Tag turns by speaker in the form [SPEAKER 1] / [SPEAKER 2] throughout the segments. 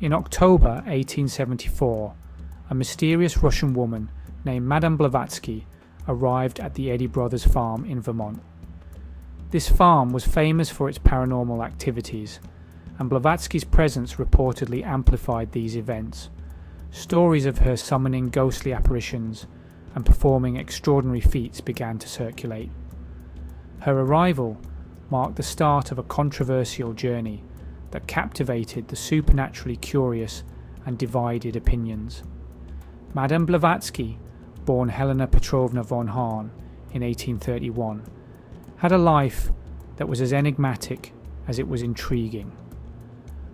[SPEAKER 1] In October 1874, a mysterious Russian woman named Madame Blavatsky arrived at the Eddy Brothers farm in Vermont. This farm was famous for its paranormal activities, and Blavatsky's presence reportedly amplified these events. Stories of her summoning ghostly apparitions and performing extraordinary feats began to circulate. Her arrival marked the start of a controversial journey that captivated the supernaturally curious and divided opinions. Madame Blavatsky, born Helena Petrovna von Hahn in 1831, had a life that was as enigmatic as it was intriguing.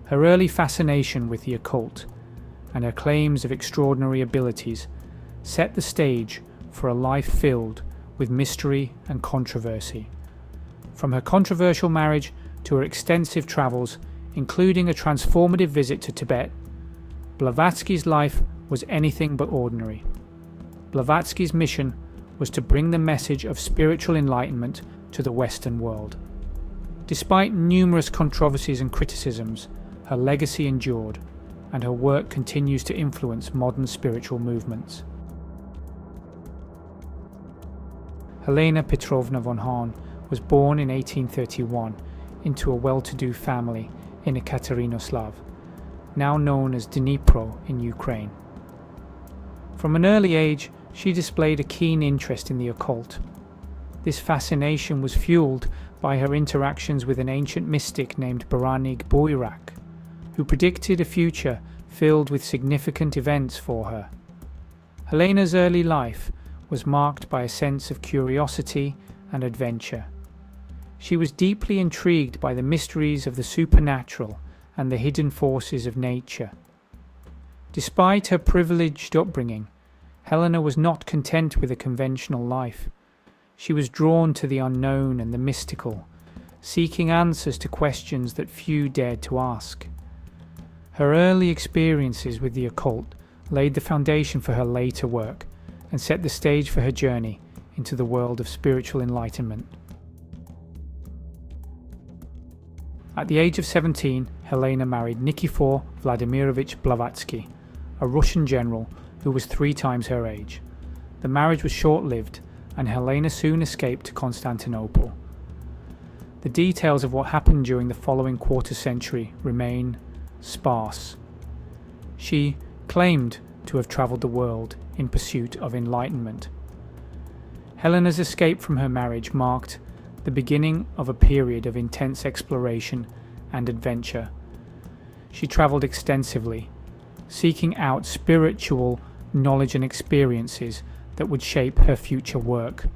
[SPEAKER 1] Her early fascination with the occult and her claims of extraordinary abilities set the stage for a life filled with mystery and controversy. From her controversial marriage to her extensive travels, including a transformative visit to Tibet, Blavatsky's life was anything but ordinary. Blavatsky's mission was to bring the message of spiritual enlightenment to the Western world. Despite numerous controversies and criticisms, her legacy endured, and her work continues to influence modern spiritual movements. Helena Petrovna von Hahn was born in 1831 into a well-to-do family in Ekaterinoslav, now known as Dnipro in Ukraine. From an early age, she displayed a keen interest in the occult. This fascination was fueled by her interactions with an ancient mystic named Baranig Boirak, who predicted a future filled with significant events for her. Helena's early life was marked by a sense of curiosity and adventure. She was deeply intrigued by the mysteries of the supernatural and the hidden forces of nature. Despite her privileged upbringing, Helena was not content with a conventional life. She was drawn to the unknown and the mystical, seeking answers to questions that few dared to ask. Her early experiences with the occult laid the foundation for her later work and set the stage for her journey into the world of spiritual enlightenment. At the age of 17, Helena married Nikifor Vladimirovich Blavatsky, a Russian general who was 3 times her age. The marriage was short-lived, and Helena soon escaped to Constantinople. The details of what happened during the following quarter century remain sparse. She claimed to have travelled the world in pursuit of enlightenment. Helena's escape from her marriage marked the beginning of a period of intense exploration and adventure. She travelled extensively, seeking out spiritual knowledge and experiences that would shape her future work.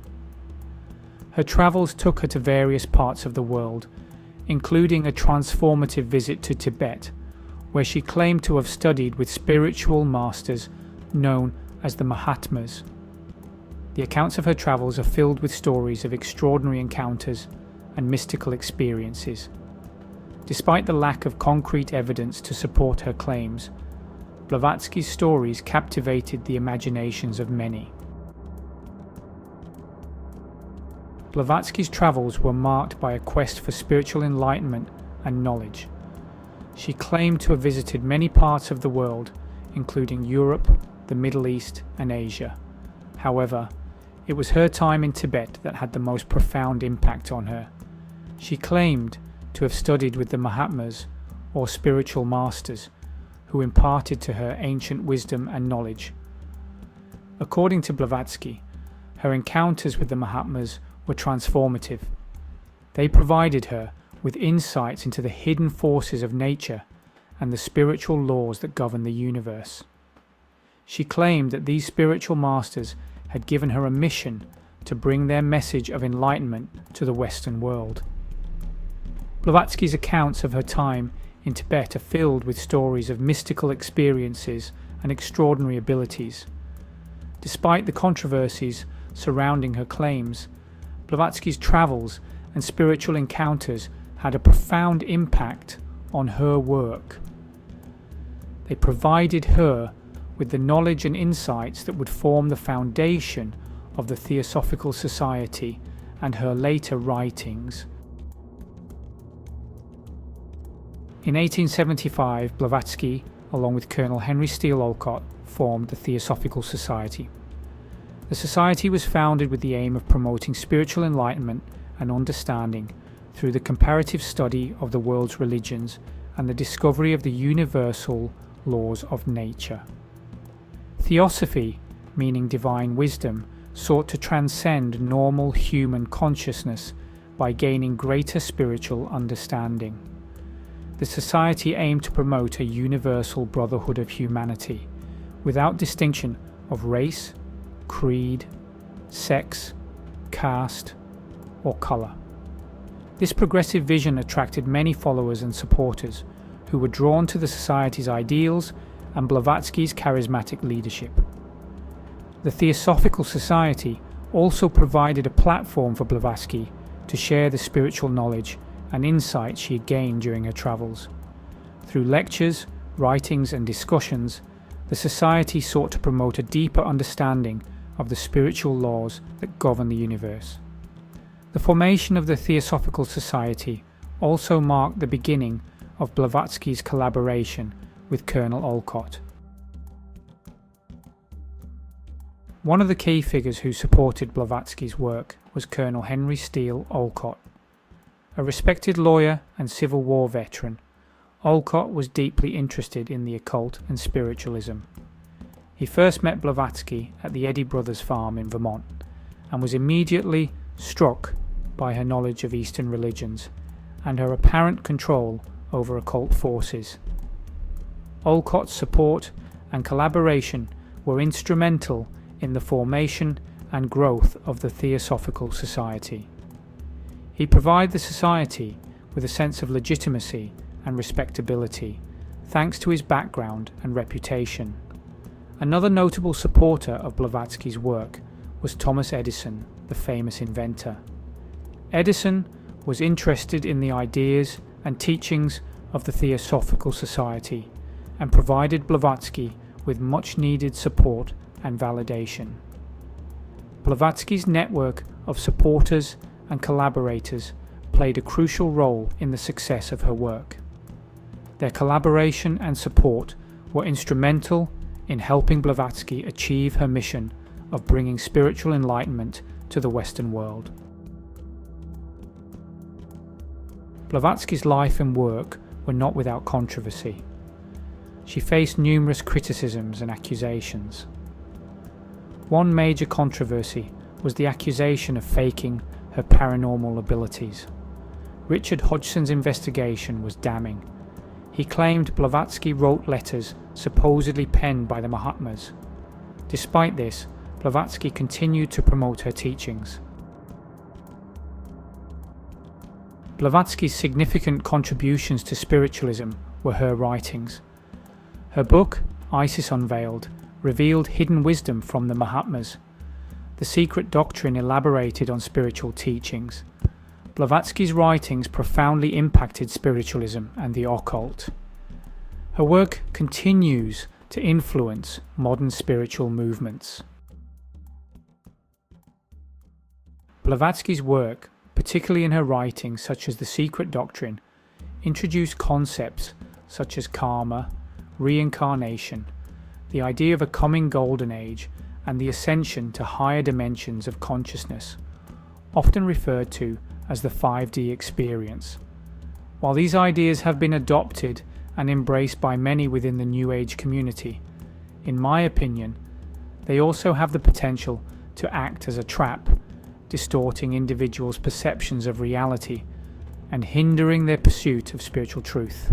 [SPEAKER 1] Her travels took her to various parts of the world, including a transformative visit to Tibet, where she claimed to have studied with spiritual masters known as the Mahatmas. The accounts of her travels are filled with stories of extraordinary encounters and mystical experiences. Despite the lack of concrete evidence to support her claims, Blavatsky's stories captivated the imaginations of many. Blavatsky's travels were marked by a quest for spiritual enlightenment and knowledge. She claimed to have visited many parts of the world, including Europe, the Middle East, and Asia. However, it was her time in Tibet that had the most profound impact on her. She claimed to have studied with the Mahatmas, or spiritual masters, who imparted to her ancient wisdom and knowledge. According to Blavatsky, her encounters with the Mahatmas were transformative. They provided her with insights into the hidden forces of nature and the spiritual laws that govern the universe. She claimed that these spiritual masters had given her a mission to bring their message of enlightenment to the Western world. Blavatsky's accounts of her time in Tibet are filled with stories of mystical experiences and extraordinary abilities. Despite the controversies surrounding her claims, Blavatsky's travels and spiritual encounters had a profound impact on her work. They provided her with the knowledge and insights that would form the foundation of the Theosophical Society and her later writings. In 1875, Blavatsky along with Colonel Henry Steele Olcott, formed the Theosophical Society. The society was founded with the aim of promoting spiritual enlightenment and understanding through the comparative study of the world's religions and the discovery of the universal laws of nature. Theosophy, meaning divine wisdom, sought to transcend normal human consciousness by gaining greater spiritual understanding. The society aimed to promote a universal brotherhood of humanity, without distinction of race, creed, sex, caste, or colour. This progressive vision attracted many followers and supporters who were drawn to the society's ideals and Blavatsky's charismatic leadership. The Theosophical Society also provided a platform for Blavatsky to share the spiritual knowledge and insights she had gained during her travels. Through lectures, writings and discussions, the society sought to promote a deeper understanding of the spiritual laws that govern the universe. The formation of the Theosophical Society also marked the beginning of Blavatsky's collaboration with Colonel Olcott. One of the key figures who supported Blavatsky's work was Colonel Henry Steele Olcott. A respected lawyer and Civil War veteran, Olcott was deeply interested in the occult and spiritualism. He first met Blavatsky at the Eddy Brothers farm in Vermont and was immediately struck by her knowledge of Eastern religions and her apparent control over occult forces. Olcott's support and collaboration were instrumental in the formation and growth of the Theosophical Society. He provided the society with a sense of legitimacy and respectability, thanks to his background and reputation. Another notable supporter of Blavatsky's work was Thomas Edison, the famous inventor. Edison was interested in the ideas and teachings of the Theosophical Society and provided Blavatsky with much needed support and validation. Blavatsky's network of supporters and collaborators played a crucial role in the success of her work. Their collaboration and support were instrumental in helping Blavatsky achieve her mission of bringing spiritual enlightenment to the Western world. Blavatsky's life and work were not without controversy. She faced numerous criticisms and accusations. One major controversy was the accusation of faking her paranormal abilities. Richard Hodgson's investigation was damning. He claimed Blavatsky wrote letters supposedly penned by the Mahatmas. Despite this, Blavatsky continued to promote her teachings. Blavatsky's significant contributions to spiritualism were her writings. Her book, Isis Unveiled, revealed hidden wisdom from the Mahatmas. The Secret Doctrine elaborated on spiritual teachings. Blavatsky's writings profoundly impacted spiritualism and the occult. Her work continues to influence modern spiritual movements. Blavatsky's work, particularly in her writings such as The Secret Doctrine, introduced concepts such as karma, reincarnation, the idea of a coming golden age, and the ascension to higher dimensions of consciousness, often referred to as the 5D experience. While these ideas have been adopted and embraced by many within the New Age community, in my opinion, they also have the potential to act as a trap, distorting individuals' perceptions of reality and hindering their pursuit of spiritual truth.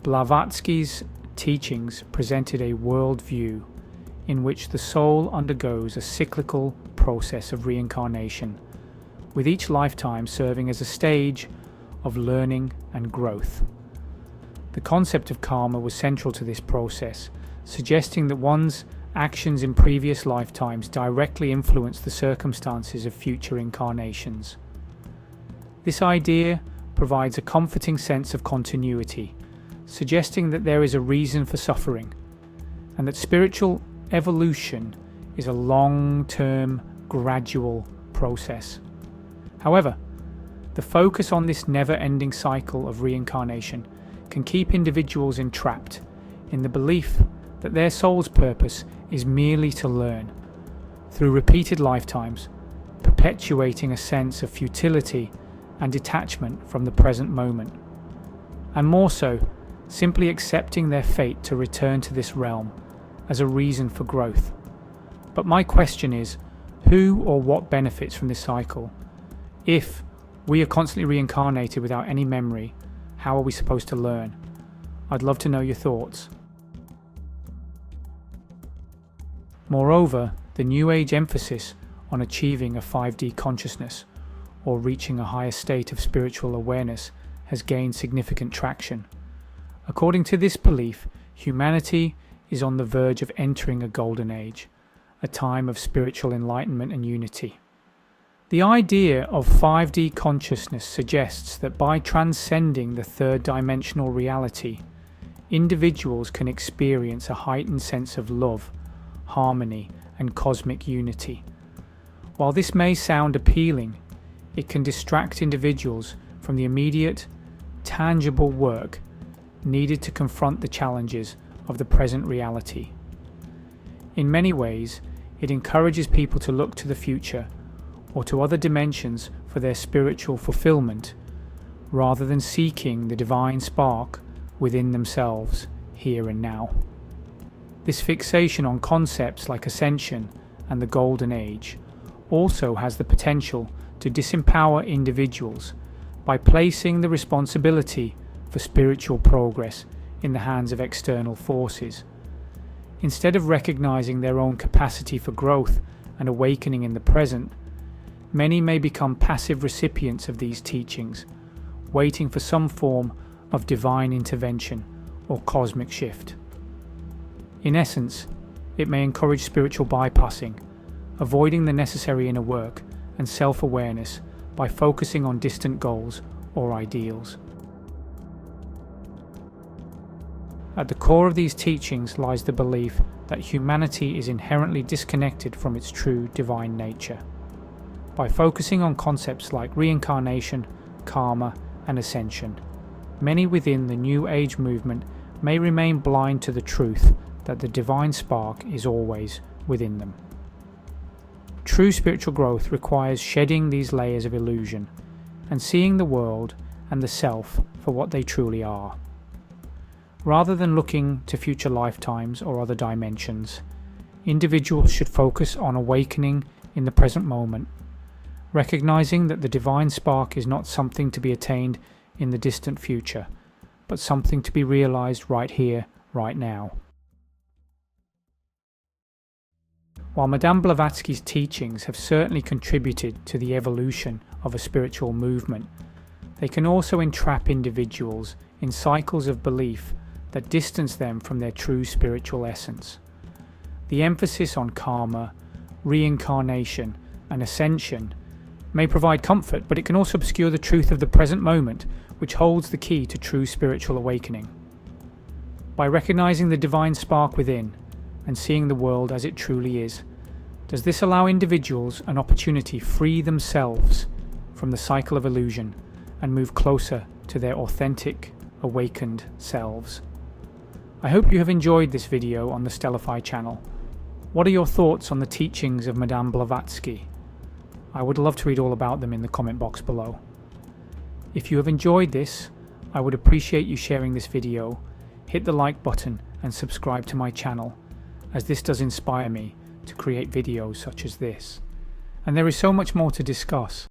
[SPEAKER 1] Blavatsky's teachings presented a worldview in which the soul undergoes a cyclical process of reincarnation, with each lifetime serving as a stage of learning and growth. The concept of karma was central to this process, suggesting that one's actions in previous lifetimes directly influence the circumstances of future incarnations. This idea provides a comforting sense of continuity, suggesting that there is a reason for suffering, and that spiritual evolution is a long-term, gradual process. However, the focus on this never-ending cycle of reincarnation can keep individuals entrapped in the belief that their soul's purpose is merely to learn, through repeated lifetimes, perpetuating a sense of futility and detachment from the present moment, and more so, simply accepting their fate to return to this realm as a reason for growth. But my question is, who or what benefits from this cycle? If we are constantly reincarnated without any memory, how are we supposed to learn? I'd love to know your thoughts. Moreover, the New Age emphasis on achieving a 5D consciousness or reaching a higher state of spiritual awareness has gained significant traction. According to this belief, humanity is on the verge of entering a golden age, a time of spiritual enlightenment and unity. The idea of 5D consciousness suggests that by transcending the third dimensional reality, individuals can experience a heightened sense of love, harmony, and cosmic unity. While this may sound appealing, it can distract individuals from the immediate, tangible work needed to confront the challenges of the present reality. In many ways, it encourages people to look to the future or to other dimensions for their spiritual fulfillment, rather than seeking the divine spark within themselves, here and now. This fixation on concepts like ascension and the golden age also has the potential to disempower individuals by placing the responsibility for spiritual progress in the hands of external forces. Instead of recognizing their own capacity for growth and awakening in the present, many may become passive recipients of these teachings, waiting for some form of divine intervention or cosmic shift. In essence, it may encourage spiritual bypassing, avoiding the necessary inner work and self-awareness by focusing on distant goals or ideals. At the core of these teachings lies the belief that humanity is inherently disconnected from its true divine nature. By focusing on concepts like reincarnation, karma, and ascension, many within the New Age movement may remain blind to the truth that the divine spark is always within them. True spiritual growth requires shedding these layers of illusion and seeing the world and the self for what they truly are. Rather than looking to future lifetimes or other dimensions, individuals should focus on awakening in the present moment, recognizing that the divine spark is not something to be attained in the distant future, but something to be realized right here, right now. While Madame Blavatsky's teachings have certainly contributed to the evolution of a spiritual movement, they can also entrap individuals in cycles of belief that distance them from their true spiritual essence. The emphasis on karma, reincarnation, and ascension may provide comfort, but it can also obscure the truth of the present moment, which holds the key to true spiritual awakening. By recognizing the divine spark within and seeing the world as it truly is, does this allow individuals an opportunity to free themselves from the cycle of illusion and move closer to their authentic, awakened selves? I hope you have enjoyed this video on the Stellify channel. What are your thoughts on the teachings of Madame Blavatsky? I would love to read all about them in the comment box below. If you have enjoyed this, I would appreciate you sharing this video, hit the like button and subscribe to my channel, as this does inspire me to create videos such as this. And there is so much more to discuss.